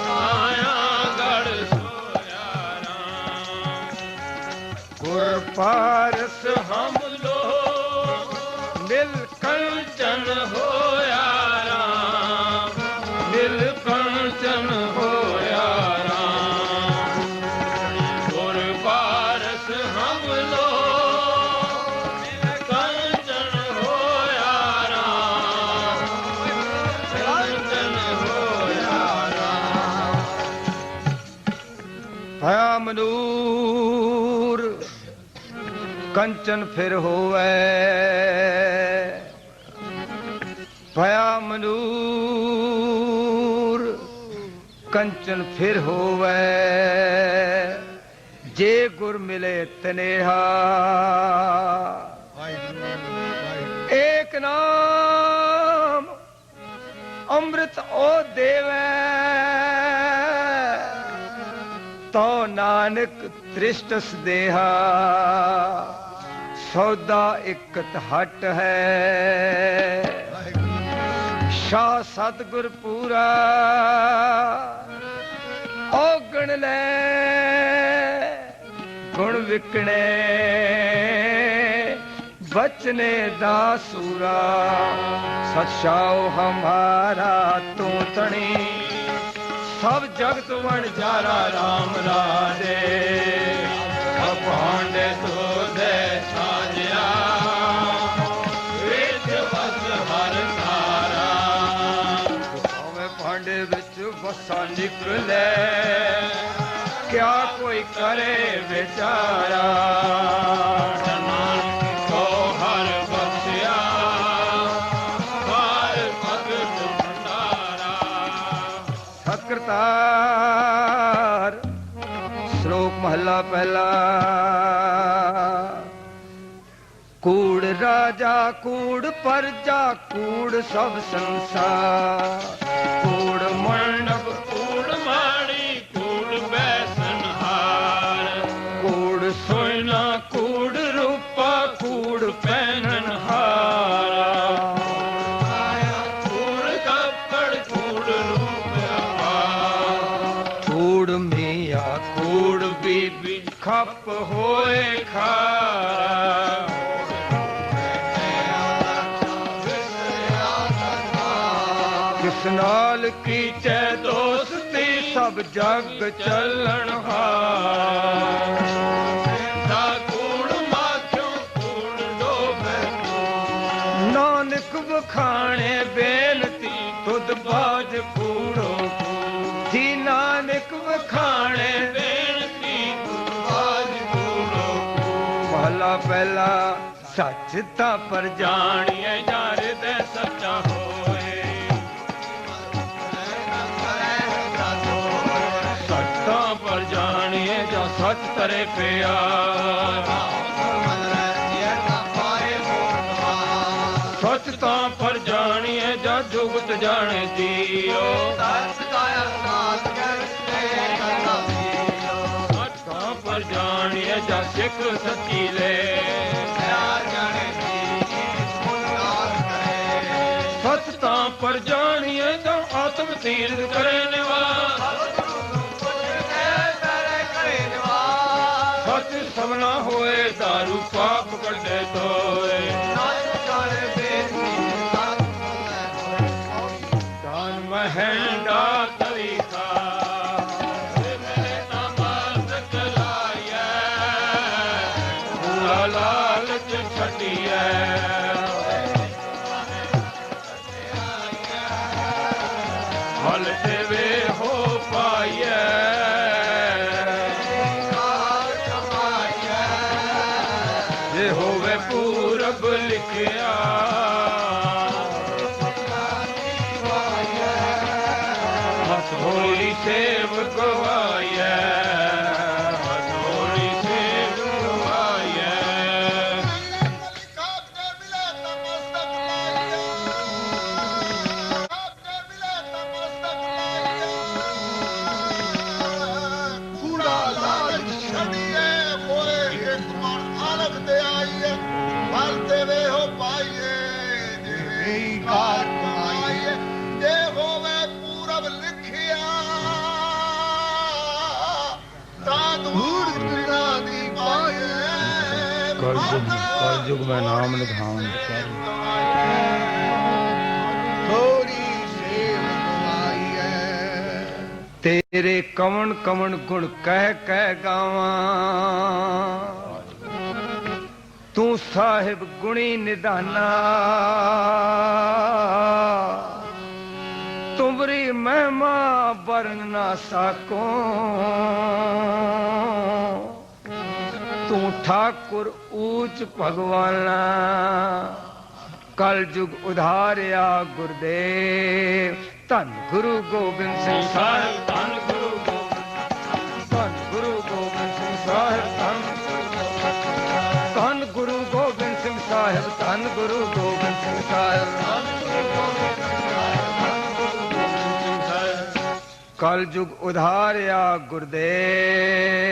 ਕਾਇਆ ਗੜ ਸੋਇਆ ਰਾਮ ਗੁਰ ਪਾਰਸ ਹਮ ਲੋ ਮਿਲ ਕੰਚਨ ਹੋਇਆ ਰਾਮ ਮਿਲ ਕੰਚਨ ਹੋਇਆ ਰਾਮ ਗੁਰ ਪਾਰਸ ਹਮ ਲੋ ਮਿਲ ਕੰਚਨ ਹੋਇਆ ਰਾਮ ਕੰਚਨ ਹੋਇਆ ਰਾਮ ਭਇਆ ਮਨੂਰ ਕੰਚਨ ਫਿਰ ਹੋਵੇ ਭਇਆ ਮਨੂਰ ਕੰਚਨ ਫਿਰ ਹੋਵੇ ਜੇ ਗੁਰ ਮਿਲੇ ਤਨੇਹਾ ਏਕ ਨਾਮ ਅੰਮ੍ਰਿਤ ਓ ਦੇਵੈ ਤੋ ਨਾਨਕ ਤ੍ਰਿਸ਼ਟਸ ਦੇਹਾ ਸੌਦਾ ਇਕਤ ਹਟ ਹੈ ਸ਼ਾ ਸਤਿਗੁਰ ਪੂਰਾ ਔਗਣ ਲੈ ਗੁਣ ਵਿਕਣੇ ਬਚਨੇ ਦਾ ਸੂਰਾ ਸਚਾਓ ਹਮਾਰਾ ਤੂੰ ਤਣੀ ਸਭ ਜਗਤ ਵਣ ਜਾਰਾ ਰਾਮ ਰਾਜੇ ਅਪਾਂਡੇ ਤੋਦੇ ਸਾਜਿਆ ਵਿੱਚ ਵਸ ਹਰ ਤਾਰਾ ਭਾਵੇਂ ਭਾਂਡੇ ਵਿੱਚ ਵਸਾ ਨਿਕਲੇ ਕਿਆ ਕੋਈ ਕਰੇ ਵਿਚਾਰਾ ਕੋ ਹਰ ਬਖਸ਼ਿਆ महला पहला। कूड़ राजा कूड़ प्रजा कूड़ सब संसार, कूड़ मंडप कूड़ माड़ी कूड़ बैसनहार, कूड़ सोना कूड़ रूपा कूड़ पहननहारा, कूड़ कपड़ कूड़ रूप अपार, कूड़ मिया कूड़ बीबी खप होए खारा, किस नाल कीचे दोस्ती सब जग चलन हार, ना कूड़ माखियों कूड़ डोबे, नानक बखाने बेनती तुद बाज कूड़ो जी, नानक बखाने बेनती आज कूड़ो महला पहला। सच ता पर जानिए यार दे सच्चा होए, सच्चा पर जानिए जा सच तरे प्यार, सच ता पर जानिए जा जुगत जाने दियो, सच ता पर जानिए जा सिख सचीले, सच ता पर जानिए जा आत्म तीर्थ करने वाला, सच सबना होए दारू पाप कटे तोए, दान महंडा तरीका लालच छटिया, फल देवे हो पाइए, जे होवे पूरब लिखिया, हथोड़ी सेव गवाइए, हथोड़ी सेव गवाइए, कूड़ा लालच छड़िए होए एक मन अलग दे आइए, फल देवे हो पाइए, देवे कार कमाइए, जे होवे पूरब लिखिया, तादूर बिना दी पाइए, कलयुग में नाम निधान थोड़ी सेव गवाइए, तेरे कवन कवन गुण कह कह गावा, तू साहिब गुणी निधाना, तुमरी महिमा वर्ण ना साको, तू ठाकुर ऊंच भगवाना, कल युग उधारिया गुरुदेव, धन गुरु गोबिंद सिंह साहिब, धन गुरु गोबिंद सिंह साहिब, धन गुरु गोबिंद सिंह साहिब, धन गुरु गोबिंद सिंह साहिब, कल युग उधारिया गुरुदेव,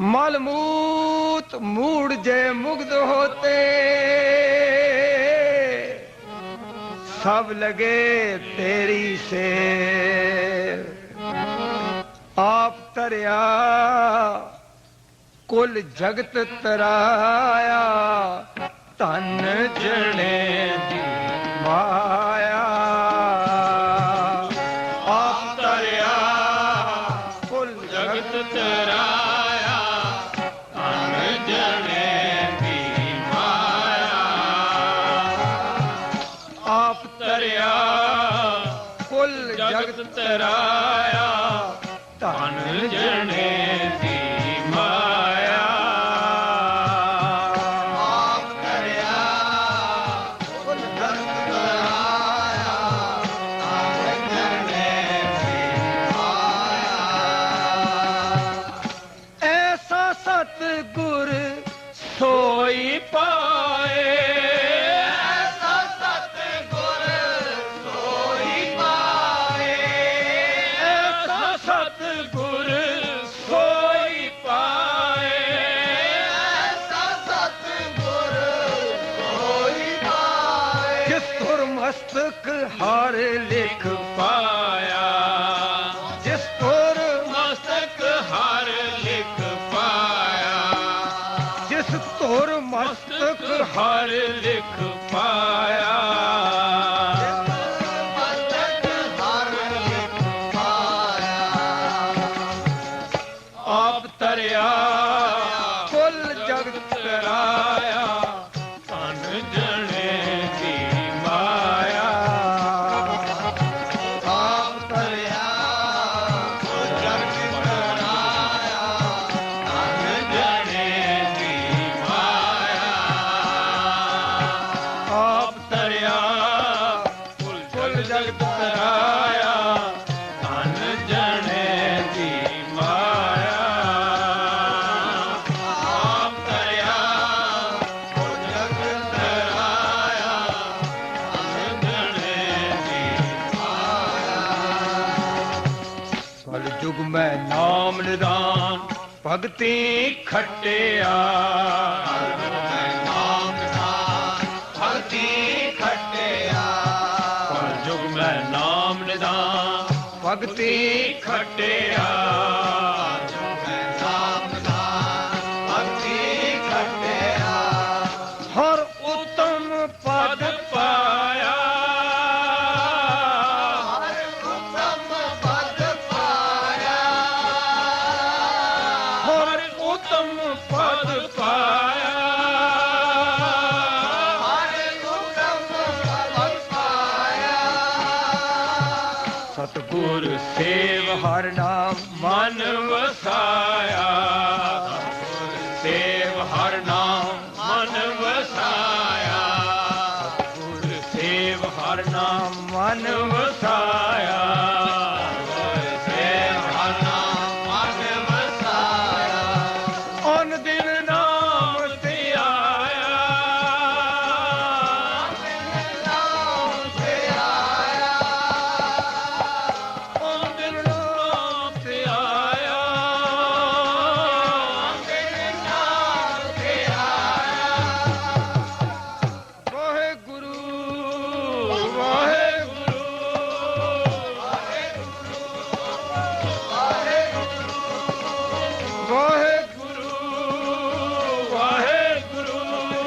मलमूत मूड जे मुग्ध होते, सब लगे तेरी से, आप तरया कुल जगत तराया, धन जने दी माया, आप तरया कुल जगत तराया, धन जने दी माया, आप तरया कुल जगत तराया, धन जने दी माया, आप करया कुल जगत तराया, धन जने दी माया, मस्तक हार लिख पाया जिस तोर मस्तक हार लिख पाया जिस तोर मस्तक हार लिख पाया मस्तक हार लिख पाया आप तरिया कुल जगत तराया तन जने दी माया आप तरिया जग तराया तन जने दी माया आप तरिया कुल जगत तराया तन जने दी माया आप तरिया जग तराया तन जने दी कल युग में नाम निदान भगती खटिया नाम दान भक्ति खटिया कल युग में नाम निदान भगती खटिया नाम दान भक्ति खटिया हर उत्तम पद पद पाया हर उत्तम पद पाया हर उत्तम पद पाया हर उत्तम पद पाया सतगुर सेव हर नाम मन वसाया सेव हर नाम मन वसाया गुर सेव हर नाम मन वसाया सेव हर नाम मन वसाया अन दिन नाम ते आया नाम से आया अन दिन नाम ते आया नाम से आया वाहे गुरु वाहे वाहे गुरु वाहे गुरु वाहे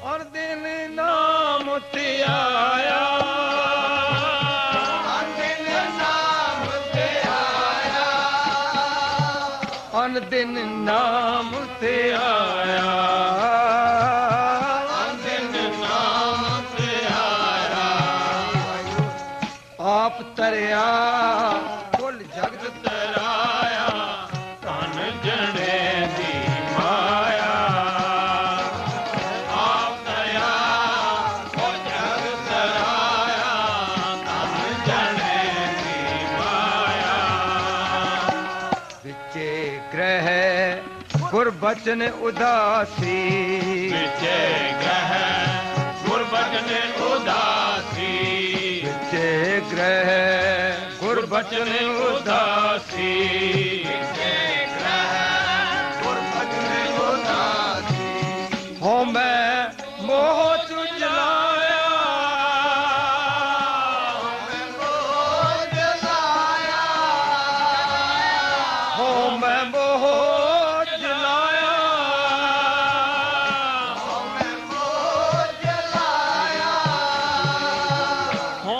और दिन नाम ते आया अंतिम नाम से आया अन दिन नाम ते आया दिन नाम ते आया आप तरिया कुल जगत तराया तन जने दी माया आप दया को जग तराया तन जने दी माया विचे ग्रह गुरबचन उदासी विचे ग्रह गुरबचन उदासी विचे ग्रह गुरबचन उदासी हो मैं मोह चुजलाया हो मैं मोह जलाया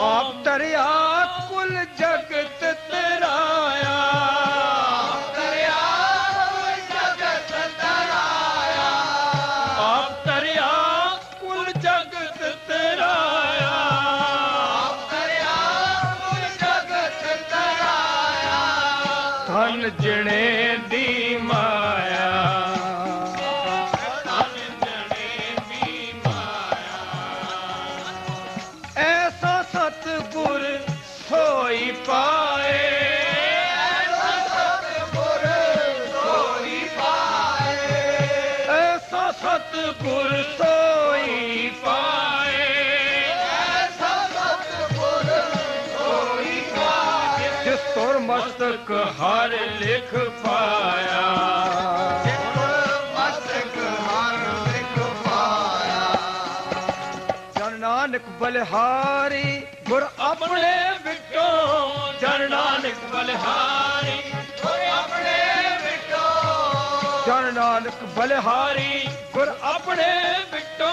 आप तरिया कुल जगत तराया आप तरिया कुल जगत तराया धन जने दी माया ਸਤਿਗੁਰ ਸੋਈ ਪਾਏ ਐਸਾ ਸਤਿਗੁਰ ਸੋਈ ਪਾਏ ਜਿਸ ਤੁਰ ਮਸਤਕ ਹਰ ਲਿਖ ਪਾਇਆ ਮਸਤਕ ਹਰ ਲਿਖ ਪਾਇਆ ਜਨ ਨਾਨਕ ਬਲਿਹਾਰੀ ਗੁਰ ਆਪਣੇ ਵਿਟੋ ਜਨ ਨਾਨਕ ਬਲਿਹਾਰੀ ਗੁਰ ਆਪਣੇ ਵਿਟੋ ਜਨ ਨਾਨਕ ਬਲਿਹਾਰੀ ਗੁਰ ਆਪਣੇ ਵਿਟੋ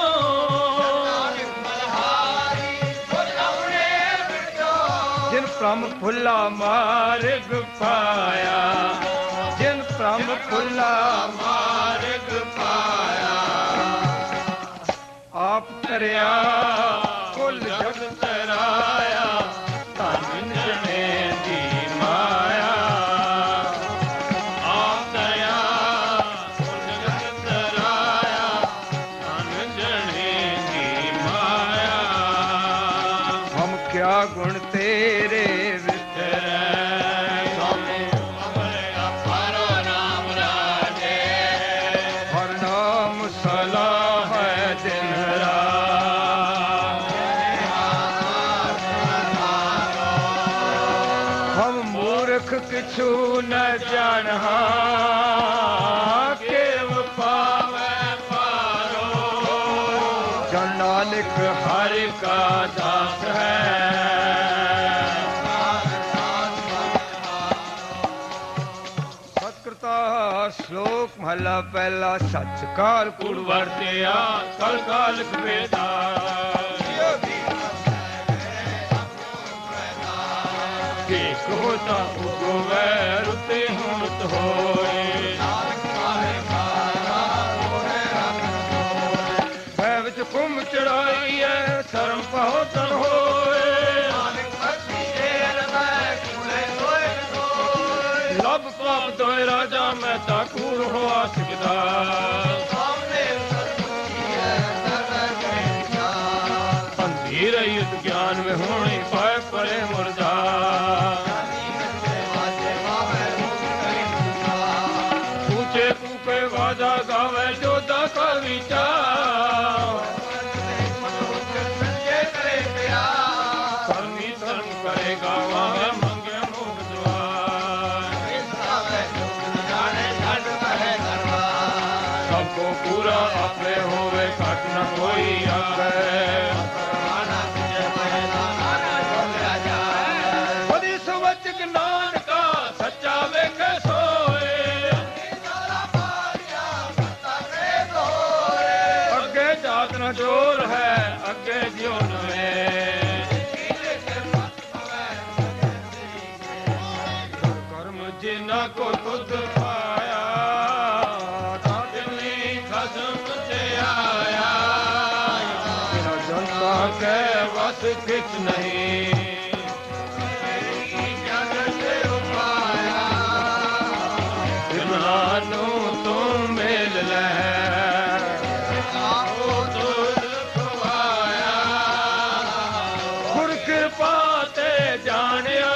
ਨਾਨਕ ਬਲਿਹਾਰੀ ਗੁਰ ਆਪਣੇ ਵਿਟੋ ਜਿਨ ਭ੍ਰਮ ਫੁੱਲਾ ਮਾਰਗ ਪਾਇਆ ਜਿਨ ਭ੍ਰਮ ਫੁੱਲਾ ਮਾਰਗ ਪਾਇਆ ਆਪ ਤਰਿਆ ਕੁਲ ਜਗਤ ਤਰਾਇਆ ਧਨ ਜਣੇ ਦੀ ਮਾਇਆ ਆਪ ਤਰਿਆ ਕੁਲ ਜਗਤ ਤਰਾਇਆ ਧਨ ਜਣੇ ਦੀ ਮਾਇਆ ਹਮ ਕਿਆ ਗੁਣ ਤੇਰੇ ਵਿਚਰੈ ਹਰ ਨਾਮ ਸਲਾਹ ਹੈ ਦਿਨ ਰਾਤ ਹਮ ਮੂਰਖ ਕਿਛੂ ਨ ਜਾਣਹਾ ਕੇਵ ਪਾਵੈ ਪਾਰੋ ਜਨ ਨਾਨਕ ਹਰਿ ਕਾ ਦਾਸ ਹੈ ਸਤਿਕ੍ਰਤਾ ਸ਼ਲੋਕ ਮਹਲਾ ਪਹਿਲਾ ਸੱਚ ਕਾਲ ਕੂੜ ਵਰਤਿਆ ਕਲ ਕਾਲਕ ਵੇਦਾ ਕਿ ਕੋਤਾ ਉਗਵੈ ਰੁਤੇ ਹੁਣਤ ਹੋਏ ਭੈ ਵਿੱਚ ਕੁੰਭ ਚੜਾਈਐ ਸ਼ਰਮ ਪਾਉ ਤਨ ਹੋਏ ਲਭ ਪ੍ਰਾਪਤ ਹੋਏ ਰਾਜਾ ਮੈਂ ਤਾਕੂਰ ਹੋਆ ਸਿਕਦਾ ਅੰਧੀਰ ਯੁੱਧ ਗਿਆਨ ਵਿੱਚ ਹੋਣੀ ਪਾਏ ਪਰੇ ਮੁਰਦਾ ਉੱਚੇ ਕੂਕੇ ਵਾਜਾ ਗਾਵੇ ਜੋਦਾ ਕਾ ਵਿਚਾਰ ਕਰਮੀ ਧਰਮ ਕਰੇ ਗਾਵਾਂ ਮੰਗੇ ਮੁਖ ਦੁਆਰ ਸਭ ਕੋ ਪੂਰਾ ਆਪੇ ਹੋਵੇ ਘਟ ਨ ਕੋਈ ਆਵੇ ਬਦੀ ਸਵਚ ਗਿਆਨ ਕਾ ਸੱਚਾ ਵੇਖੇ ਸੋਏ ਅੱਗੇ ਜਾਤ ਨ ਜੋਰ ਹੈ ਅੱਗੇ ਜਿਉ ਨਵੇਂ ਕਰਮ ਜਿਨਾ ਕੋ ਤੁਧ ਪਾਇਆ ਤਾਦਨੀ ਖਸਮ ਤੇ ਆਇਆ ਬਿਨਾ ਜਨਤਾ ਕੇ ਵਸ ਕਿਛ ਨਹੀਂ ਬਿਮਲਾ ਨੂੰ ਤੂੰ ਮੇਲ ਲੈ ਗੁਰ ਕਿਰਪਾ ਤੇ ਜਾਣਿਆ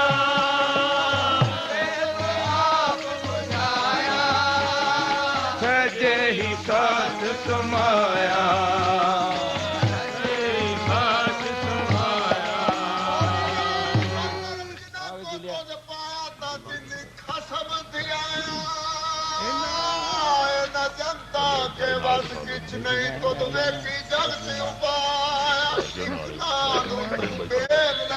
ਸਹਿਜੇ ਹੀ ਸਾਥ ਸਮਾਇਆ ਸਹਿਜੇ ਸਾਥ ਸਮਾਇਆ ਨਹੀਂ ਤੁਧ ਵੇਖੀ ਜਗ ਤੇ ਉਪਾਇਆ